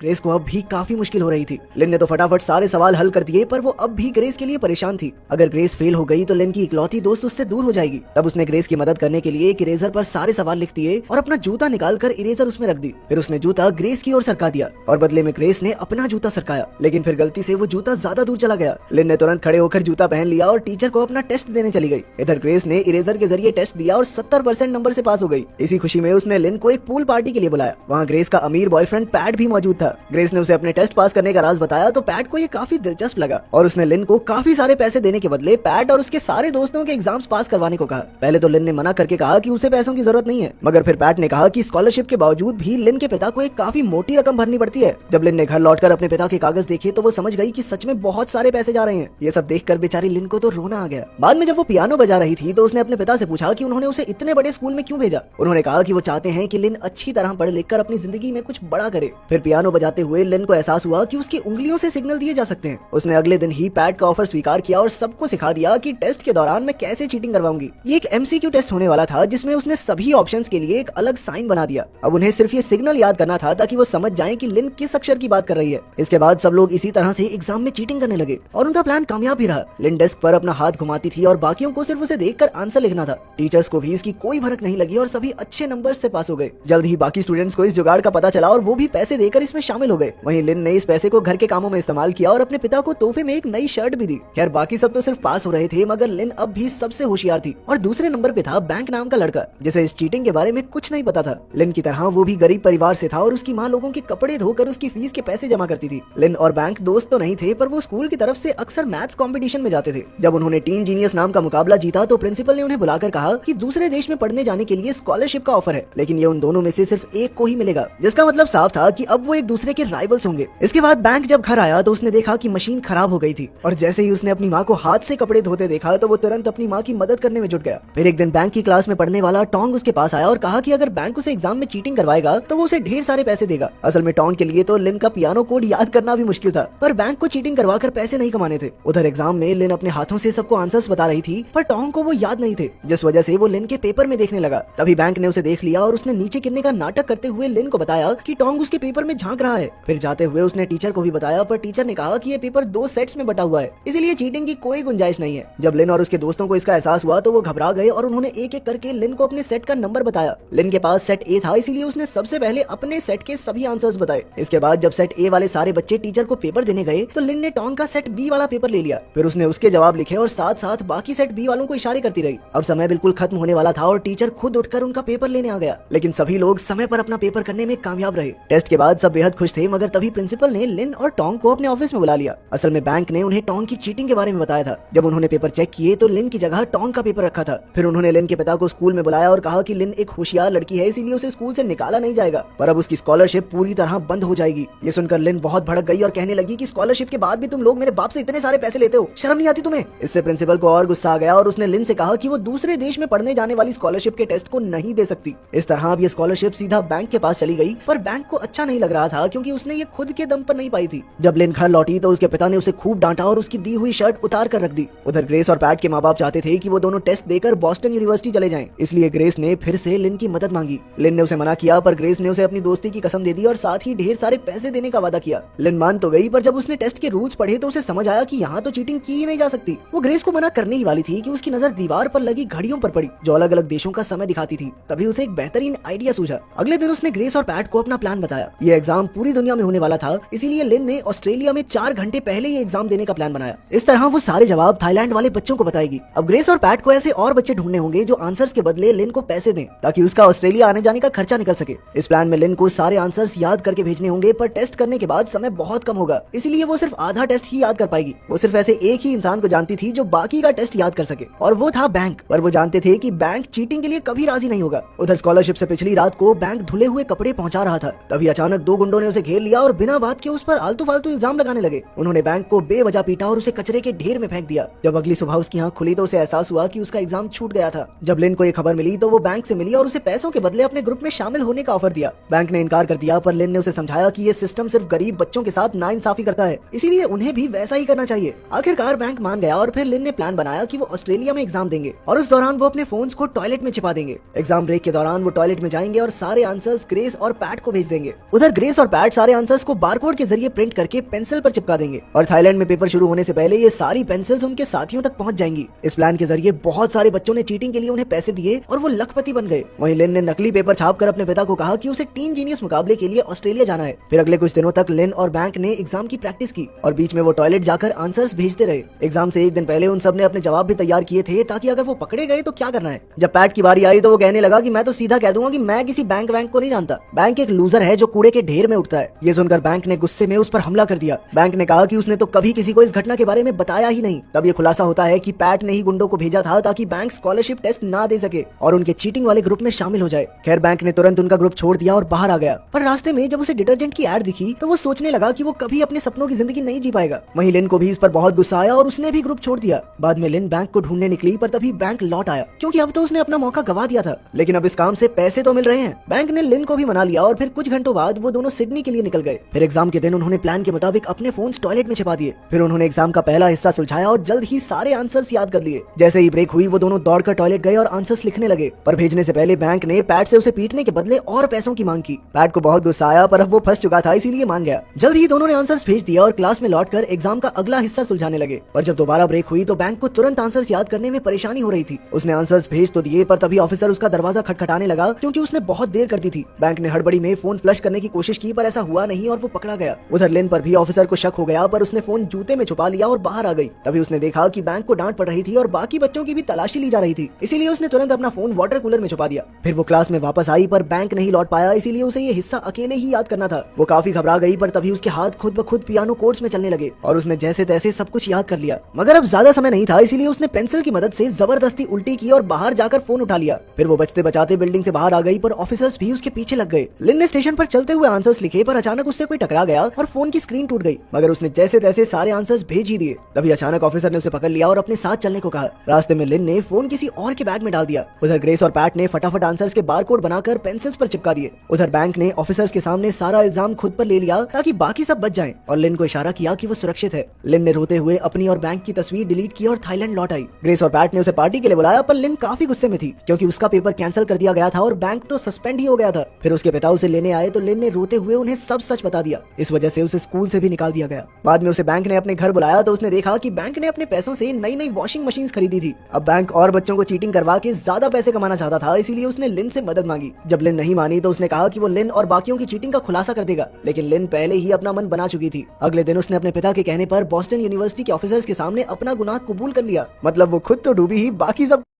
Grace को अब भी काफी मुश्किल हो रही थी। लिन ने तो फटाफट सारे सवाल हल कर दिए, पर वो अब भी ग्रेस के लिए परेशान थी। अगर ग्रेस फेल हो गई तो लिन की इकलौती दोस्त उससे दूर हो जाएगी। तब उसने ग्रेस की मदद करने के लिए एक इरेजर पर सारे सवाल लिख दिए और अपना जूता निकाल कर इरेजर उसमें रख दी। फिर उसने जूता ग्रेस की ओर सरका दिया और बदले में ग्रेस ने अपना जूता सरकाया, लेकिन फिर गलती से वो जूता ज्यादा दूर चला गया। लिन ने तुरंत खड़े होकर जूता पहन लिया और टीचर को अपना टेस्ट देने चली गई। इधर ग्रेस ने इरेजर के जरिए टेस्ट दिया और 70% नंबर से पास हो गई। इसी खुशी में उसने लिन को एक पूल पार्टी के लिए बुलाया। वहाँ ग्रेस का अमीर बॉयफ्रेंड पैट भी मौजूद था। ग्रेस ने उसे अपने टेस्ट पास करने का राज बताया तो पैट को ये काफी दिलचस्प लगा और उसने लिन को काफी सारे पैसे देने के बदले पैट और उसके सारे दोस्तों के एग्जाम्स पास करवाने को कहा। पहले तो लिन ने मना करके कहा कि उसे पैसों की जरूरत नहीं है, मगर फिर पैट ने कहा कि स्कॉलरशिप के बावजूद भी लिन के पिता को एक काफी मोटी रकम भरनी पड़ती है। जब लिन ने घर लौटकर अपने पिता के कागज देखे तो वो समझ गई कि सच में बहुत सारे पैसे जा रहे हैं। ये सब देखकर बेचारी लिन को तो रोना आ गया। बाद में जब वो पियानो बजा रही थी तो उसने अपने पिता से पूछा कि उन्होंने उसे इतने बड़े स्कूल में क्यों भेजा। उन्होंने कहा कि वो चाहते हैं कि लिन अच्छी तरह पढ़ लिख कर अपनी जिंदगी में कुछ बड़ा करे। फिर पियानो बजाते हुए लिन को एहसास हुआ कि उसकी उंगलियों से सिग्नल दिए जा सकते हैं। उसने अगले दिन ही पैट का ऑफर स्वीकार किया और सबको सिखा दिया कि टेस्ट के दौरान मैं कैसे चीटिंग करवाऊंगी। ये एक एमसीक्यू टेस्ट होने वाला था जिसमें उसने सभी ऑप्शंस के लिए एक अलग साइन बना दिया। अब उन्हें सिर्फ ये सिग्नल याद करना था ताकि वो समझ जाएं कि लिन किस अक्षर की बात कर रही है। इसके बाद सब लोग इसी तरह से एग्जाम में चीटिंग करने लगे और उनका प्लान कामयाब भी रहा। लिन डेस्क पर अपना हाथ घुमाती थी और बाकियों को सिर्फ उसे देखकर आंसर लिखना था। टीचर्स को भी इसकी कोई भनक नहीं लगी और सभी अच्छे नंबर से पास हो गए। जल्द ही बाकी स्टूडेंट्स को इस जुगाड़ का पता चला और वो भी पैसे देकर इसमें शामिल हो गए। वहीं लिन ने इस पैसे को घर के कामों में इस्तेमाल किया और अपने पिता को तोहफे में एक नई शर्ट भी दी। खैर बाकी सब तो सिर्फ पास हो रहे थे, मगर लिन अब भी सबसे होशियार थी और दूसरे नंबर पे था बैंक नाम का लड़का जिसे इस चीटिंग के बारे में कुछ नहीं पता था। लिन की तरह वो भी गरीब परिवार से था और उसकी माँ लोगों के कपड़े धोकर उसकी फीस के पैसे जमा करती थी। लिन और बैंक दोस्त तो नहीं थे, पर वो स्कूल की तरफ से अक्सर मैथ्स कंपटीशन में जाते थे। जब उन्होंने टीन जीनियस नाम का मुकाबला जीता तो प्रिंसिपल ने उन्हें बुलाकर कहा कि दूसरे देश में पढ़ने जाने के लिए स्कॉलरशिप का ऑफर है, लेकिन ये उन दोनों में से सिर्फ एक को ही मिलेगा, जिसका मतलब साफ था कि अब वो एक दूसरे के राइवल्स होंगे। इसके बाद बैंक जब घर आया तो उसने देखा कि मशीन खराब हो गई थी और जैसे ही उसने अपनी माँ को हाथ से कपड़े धोते देखा तो वो तुरंत अपनी माँ की मदद करने में जुट गया। फिर एक दिन बैंक की क्लास में पढ़ने वाला टोंग उसके पास आया और कहा कि अगर बैंक उसे एग्जाम में चीटिंग करवाएगा तो वो उसे ढेर सारे पैसे देगा। असल में टोंग के लिए तो लिन का पियानो कोड याद करना भी मुश्किल था, पर बैंक को चीटिंग करवाकर पैसे नहीं कमाने थे। उधर एग्जाम में लिन अपने हाथों से सबको आंसर्स बता रही थी, पर टोंग को वो याद नहीं थे, जिस वजह से वो लिन के पेपर में देखने लगा। तभी बैंक ने उसे देख लिया और उसने नीचे गिरने का नाटक करते हुए लिन को बताया कि टोंग उसके पेपर में झांक रहा है। फिर जाते हुए उसने टीचर को भी बताया, पर टीचर ने कहा कि ये पेपर 2 सेट्स में बटा हुआ है, इसलिए चीटिंग की कोई गुंजाइश नहीं है। जब लिन और उसके दोस्तों को इसका एहसास हुआ तो वो घबरा गए और उन्होंने एक एक करके लिन को अपने सेट का नंबर बताया। लिन के पास सेट ए था, इसीलिए उसने सबसे पहले अपने सेट के सभी आंसर्स बताए। इसके बाद जब सेट ए वाले सारे बच्चे टीचर को पेपर देने गए तो लिन ने टोंग का सेट बी वाला पेपर ले लिया। फिर उसने उसके जवाब लिखे और साथ साथ बाकी सेट बी वालों को इशारे करती रही। अब समय बिल्कुल खत्म होने वाला था और टीचर खुद उठकर उनका पेपर लेने आ गया, लेकिन सभी लोग समय पर अपना पेपर करने में कामयाब रहे। टेस्ट के बाद सब बेहद खुश थे, मगर तभी प्रिंसिपल ने लिन और टोंग को अपने ऑफिस में बुला लिया। असल में बैंक ने उन्हें टोंग की चीटिंग के बारे में बताया था। जब उन्होंने पेपर चेक किए तो लिन की जगह टोंग का पेपर रखा था। फिर उन्होंने लिन के पिता को स्कूल में बुलाया और कहा कि लिन एक होशियार लड़की है, इसीलिए उसे स्कूल से निकाला नहीं जाएगा, पर अब उसकी स्कॉलरशिप पूरी तरह बंद हो जाएगी। ये सुनकर लिन बहुत भड़क गई और कहने लगी कि स्कॉलरशिप के बाद भी तुम लोग मेरे बाप से इतने सारे पैसे लेते हो, शर्म नहीं आती तुम्हें? इससे प्रिंसिपल को और गुस्सा आ गया और उसने लिन से कहा कि वो दूसरे देश में पढ़ने जाने वाली स्कॉलरशिप के टेस्ट को नहीं दे सकती। इस तरह अब ये स्कॉलरशिप सीधा बैंक के पास चली गई, पर बैंक को अच्छा नहीं लग रहा था क्योंकि उसने ये खुद के दम पर नहीं पाई थी। जब लिन घर लौटी तो उसके पिता ने उसे खूब डांटा और उसकी दी हुई शर्ट उतार कर रख दी। उधर ग्रेस और पैट के माँ बाप चाहते थे कि वो दोनों टेस्ट देकर बॉस्टन यूनिवर्सिटी चले जाएं, इसलिए ग्रेस ने फिर से लिन की मदद मांगी। लिन ने उसे मना किया, पर ग्रेस ने उसे अपनी दोस्ती की कसम दे दी और साथ ही ढेर सारे पैसे देने का वादा किया। लिन मान तो गई, पर जब उसने टेस्ट के रूल्स पढ़े तो उसे समझ आया कि यहाँ तो चीटिंग की ही नहीं जा सकती। वो ग्रेस को मना करने ही वाली थी कि उसकी नजर दीवार पर लगी घड़ियों पर पड़ी जो अलग अलग देशों का समय दिखाती थी। तभी उसे एक बेहतरीन आइडिया सूझा। अगले दिन उसने ग्रेस और पैट को अपना प्लान बताया। ये एग्जाम पूरी दुनिया में होने वाला था, इसीलिए लिन ने ऑस्ट्रेलिया में 4 घंटे पहले ये एग्जाम देने का प्लान बनाया। इस तरह वो सारे जवाब थाईलैंड वाले बच्चों को बताएगी। अब ग्रेस और पैट को ऐसे और बच्चे ढूंढने होंगे जो आंसर्स के बदले लिन को पैसे दें, ताकि उसका ऑस्ट्रेलिया आने जाने का खर्चा निकल सके। इस प्लान में लिन को सारे आंसर्स याद करके भेजने होंगे, पर टेस्ट करने के बाद समय बहुत कम होगा, इसीलिए वो सिर्फ आधा टेस्ट ही याद कर पाएगी। वो सिर्फ ऐसे एक ही इंसान को जानती थी जो बाकी का टेस्ट याद कर सके, और वो था बैंक। पर वो जानते थे कि बैंक चीटिंग के लिए कभी राजी नहीं होगा। उधर स्कॉलरशिप से पिछली रात को बैंक धुले हुए कपड़े पहुंचा रहा था। तभी अचानक 2 गुंडों ने उसे घेर लिया और बिना बात के उस पर आलतू फालतू इल्जाम लगाने लगे। उन्होंने बैंक को बेवजह पीटा और उसे कचरे के ढेर में फेंक दिया। जब अगली सुबह उसकी आंख खुली तो उसे एहसास हुआ कि उसका एग्जाम छूट गया था। जब लिन को ये खबर मिली तो वो बैंक से मिली और उसे पैसों के बदले अपने ग्रुप में शामिल होने का ऑफर दिया। बैंक ने इनकार कर दिया, पर लिन ने उसे समझाया कि ये सिस्टम सिर्फ गरीब बच्चों के साथ नाइंसाफी करता है, इसीलिए उन्हें भी वैसा ही करना चाहिए। आखिरकार बैंक मान गया और फिर लिन ने प्लान बनाया कि वो ऑस्ट्रेलिया में एग्जाम देंगे और उस दौरान वो अपने फोन्स को टॉयलेट में छिपा देंगे। एग्जाम ब्रेक के दौरान वो टॉयलेट में जाएंगे और सारे आंसर्स ग्रेस और पैट को भेज देंगे। उधर ग्रेस और पैट सारे आंसर्स को बारकोड के जरिए प्रिंट करके पेंसिल पर चिपका देंगे और थाईलैंड में पेपर शुरू होने से पहले ये सारी पेंसिल्स उनके साथियों तक पहुंच जाएंगी। इस प्लान के जरिए बहुत सारे बच्चों ने चीटिंग के लिए उन्हें पैसे दिए और वो लखपति बन गए। वहीं लिन ने नकली पेपर छापकर अपने पिता को कहा कि उसे टीन जीनियस मुकाबले के लिए ऑस्ट्रेलिया जाना है। फिर अगले कुछ दिनों तक लिन और बैंक ने एग्जाम की प्रैक्टिस की और बीच में वो टॉयलेट जाकर आंसर्स भेजते रहे। एग्जाम से एक दिन पहले उन सब ने अपने जवाब भी तैयार किए थे ताकि अगर वो पकड़े गए तो क्या करना है। जब पैट की बारी आई तो वो कहने लगा कि मैं तो सीधा कह दूंगा कि मैं किसी बैंक को नहीं जानता। बैंक एक लूजर है जो कूड़े के ढेर में उठता है। ये सुनकर बैंक ने गुस्से में उस पर हमला कर दिया। बैंक ने कहा कि उसने तो कभी किसी को इस घटना के बारे में बताया ही नहीं। तब ये खुलासा होता है कि पैट ने ही गुंडों को भेजा था ताकि बैंक स्कॉलरशिप टेस्ट ना दे सके और उनके चीटिंग वाले ग्रुप में शामिल हो जाए। खैर बैंक ने तुरंत उनका ग्रुप छोड़ दिया और बाहर आ गया। पर रास्ते में जब उसे डिटर्जेंट की एड दिखी तो वो सोचने लगा कि वो कभी अपने सपनों की जिंदगी नहीं जी पाएगा। वहीं लिन को भी इस पर बहुत गुस्सा आया और उसने भी ग्रुप छोड़ दिया। बाद में लिन बैंक को ढूंढने निकली पर तभी बैंक लौट आया क्योंकि अब तो उसने अपना मौका गवा दिया था। लेकिन अब इस काम से पैसे तो मिल रहे हैं। बैंक ने लिन को भी मना लिया और फिर कुछ घंटों बाद वो दोनों सिडनी के लिए निकल गए। फिर एग्जाम के दिन उन्होंने प्लान के मुताबिक अपने फोन टॉयलेट में छिपा दिए। फिर उन्होंने एग्जाम का पहला हिस्सा सुलझाया और जल्द ही सारे आंसर्स याद कर लिए। जैसे ही ब्रेक हुई वो दोनों दौड़कर टॉयलेट गए और आंसर्स लिखने लगे। पर भेजने से पहले बैंक ने पैट से उसे पीटने के बदले और पैसों की मांग की। पैट को बहुत गुस्सा आया पर अब वो फंस चुका था इसीलिए मान गया। जल्द ही दोनों ने आंसर्स भेज दिया और क्लास में लौटकर एग्जाम का अगला हिस्सा सुलझाने लगे। पर जब दोबारा ब्रेक हुई तो बैंक को तुरंत आंसर्स याद करने में परेशानी हो रही थी। उसने आंसर्स भेज तो दिए पर तभी ऑफिसर उसका दरवाजा खटखटाने लगा क्योंकि उसने बहुत देर कर दी थी। बैंक ने हड़बड़ी में फोन फ्लश करने की कोशिश की पर ऐसा हुआ नहीं और वो पकड़ा गया। उधर लिन पर भी ऑफिसर को शक हो गया पर उसने फोन जूते में छुपा लिया और बाहर आ गई। तभी उसने देखा कि बैंक को डांट पड़ रही थी और बाकी बच्चों की भी तलाशी ली जा रही थी, इसीलिए उसने तुरंत अपना फोन वाटर कूलर में छुपा दिया। फिर वो क्लास में वापस आई पर बैंक नहीं लौट पाया, इसीलिए उसे ये हिस्सा अकेले ही याद करना था। वो काफी घबरा गई पर तभी उसके हाथ खुद ब खुद पियानो कोड्स में चलने लगे और उसने जैसे तैसे सब कुछ याद कर लिया। मगर अब ज्यादा समय नहीं था, इसीलिए उसने पेंसिल की मदद से जबरदस्ती उल्टी की और बाहर जाकर फोन उठा लिया। फिर वो बचते बचाते बिल्डिंग से बाहर आ गई पर ऑफिसर्स भी उसके पीछे लग गए। लिन ने स्टेशन पर चलते हुए आंसर्स लिखे पर अचानक उससे कोई टकरा गया और फोन की स्क्रीन टूट गई। मगर उसने जैसे तैसे सारे आंसर्स भेज ही दिए। तभी अचानक ऑफिसर ने उसे पकड़ लिया और अपने साथ चलने को कहा। रास्ते में लिन ने फोन किसी और के बैग में डाल दिया। उधर ग्रेस और पैट ने फटाफट आंसर्स के बारकोड बनाकर पेंसिल्स पर चिपका दिए। उधर बैंक ने ऑफिसर्स के सामने सारा इल्जाम खुद पर ले लिया ताकि बाकी सब बच जाएं और लिन को इशारा किया कि वो सुरक्षित है। लिन ने रोते हुए अपनी और बैंक की तस्वीर डिलीट की और थाईलैंड लौट आई। ग्रेस और पैट ने उसे पार्टी के लिए बुलाया पर लिन काफी गुस्से में थी क्योंकि उसका पेपर कैंसिल कर दिया गया था और बैंक तो सस्पेंड ही हो गया था। फिर उसके पिता उसे लेने आए तो लिन ने रोते हुए उन्हें सब सच बता दिया। इस वजह से उसे स्कूल से भी निकाल दिया गया। बाद में उसे बैंक ने अपने घर बुलाया तो उसने देखा कि बैंक ने अपने पैसों से नई नई वॉशिंग मशीन खरीदी थी। अब बैंक और बच्चों को चीटिंग करवा के ज्यादा पैसे कमाना चाहता था, इसीलिए उसने लिन से मदद मांगी। जब लिन नहीं मानी तो उसने कहा कि वो लिन और बाकियों की चीटिंग का खुलासा कर देगा, लेकिन लिन पहले ही अपना मन बना चुकी थी। अगले दिन उसने अपने पिता के कहने पर बॉस्टन यूनिवर्सिटी के ऑफिसर्स के सामने अपना गुनाह कबूल कर लिया। मतलब वो खुद तो डूबी ही, बाकी सब